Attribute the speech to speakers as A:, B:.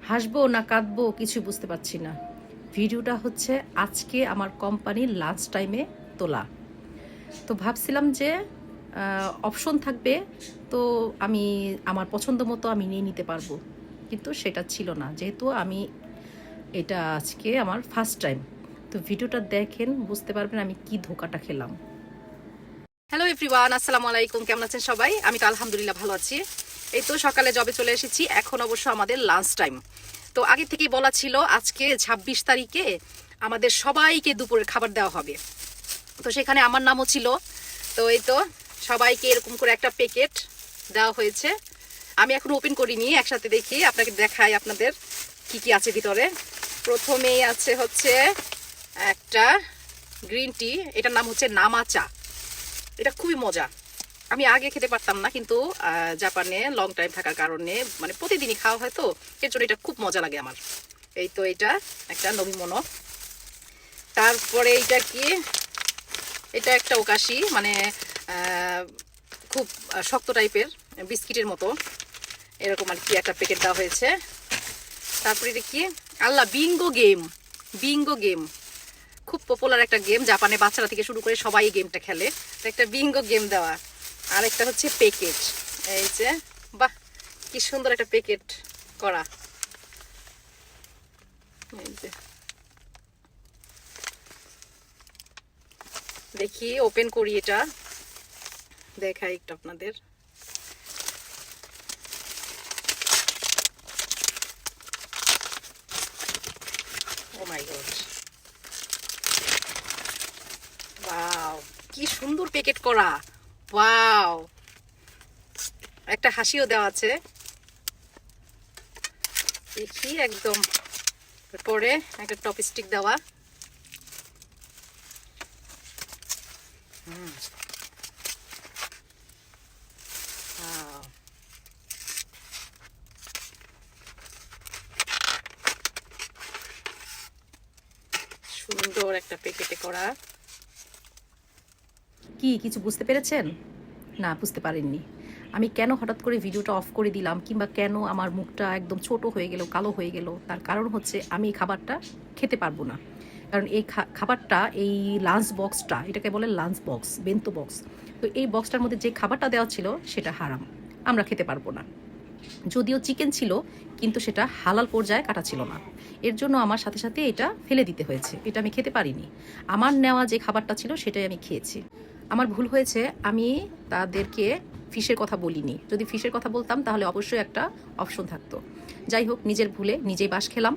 A: হাসবো না কাঁদবো কিছু বুঝতে পারছি না। ভিডিওটা হচ্ছে আজকে আমার কোম্পানির লাঞ্চ টাইমে তোলা। তো ভাবছিলাম যে অপশন থাকবে, তো আমি আমার পছন্দ মতো আমি নিয়ে নিতে পারবো, কিন্তু সেটা ছিল না। যেহেতু আমি এটা আজকে আমার ফার্স্ট টাইম, তো ভিডিওটা দেখেন বুঝতে পারবেন আমি কি ধোকাটা খেলাম। হ্যালো এভরিওয়ান, আসসালামু আলাইকুম। কেমন আছেন সবাই? আমি তো আলহামদুলিল্লাহ ভালো আছি। এই তো সকালে জবে চলে এসেছি, এখন অবশ্য আমাদের লাঞ্চ টাইম। তো আগে থেকেই বলা ছিল আজকে ২৬ তারিখে আমাদের সবাইকে দুপুরের খাবার দেওয়া হবে। তো সেখানে আমার নামও ছিল। তো এই তো সবাইকে এরকম করে একটা প্যাকেট দেওয়া হয়েছে। আমি এখন ওপেন করিনি, একসাথে দেখি, আপনাকে দেখাই আপনাদের কি কি আছে ভিতরে। প্রথমেই আছে হচ্ছে একটা গ্রিন টি, এটার নাম হচ্ছে নামা চা। এটা খুবই মজা। আমি আগে খেতে পারতাম না, কিন্তু জাপানে লং টাইম থাকার কারণে মানে প্রতিদিনই খাওয়া হয়, তো এর জন্য এটা খুব মজা লাগে আমার। এই তো এটা একটা নমিমনো। তারপরে এটা কি, এটা একটা ওকাশি, মানে খুব শক্ত টাইপের বিস্কিটের মতো এরকম আর কি একটা প্যাকেট দেওয়া হয়েছে। তারপরে এটা কি, আল্লাহ, বিঙ্গো গেম। বিঙ্গো গেম খুব পপুলার একটা গেম, জাপানে বাচ্চারা থেকে শুরু করে সবাই এই গেমটা খেলে। একটা বিঙ্গো গেম দেওয়া। আর একটা হচ্ছে প্যাকেট, এই যে, বাহ কি সুন্দর একটা প্যাকেট করা। এই যে দেখি ওপেন করি, এটা দেখাই একটু আপনাদের। ও মাই গড, ওয়াও কি সুন্দর প্যাকেট করা। ওয়াও, একটা হাসিও দেওয়া আছে, দেখি একদম। পরে একটা টপস্টিক দেওয়া। Wow. সুন্দর একটা প্যাকেটে করা। কি কিছু বুঝতে পেরেছেন? না, বুঝতে পারেননি। আমি কেন হঠাৎ করে ভিডিওটা অফ করে দিলাম, কিংবা কেন আমার মুখটা একদম ছোট হয়ে গেল, কালো হয়ে গেল, তার কারণ হচ্ছে আমি এই খাবারটা খেতে পারবো না। কারণ এই খাবারটা, এই লাঞ্চ বক্সটা, এটাকে বলে লাঞ্চ বক্স, বেন্তো বক্স। তো এই বক্সটার মধ্যে যে খাবারটা দেওয়া ছিল সেটা হারাম, আমরা খেতে পারবো না। যদিও চিকেন ছিল, কিন্তু সেটা হালাল পর্যায়ে কাটা ছিল না। এর জন্য আমার সাথে সাথে এটা ফেলে দিতে হয়েছে, এটা আমি খেতে পারিনি। আমার নেওয়া যে খাবারটা ছিল সেটাই আমি খেয়েছি। আমার ভুল হয়েছে, আমি তাদেরকে ফিশের কথা বলিনি। যদি ফিশের কথা বলতাম তাহলে অবশ্যই একটা অপশন থাকতো। যাই হোক, নিজের ভুলে নিজেই বাস খেলাম।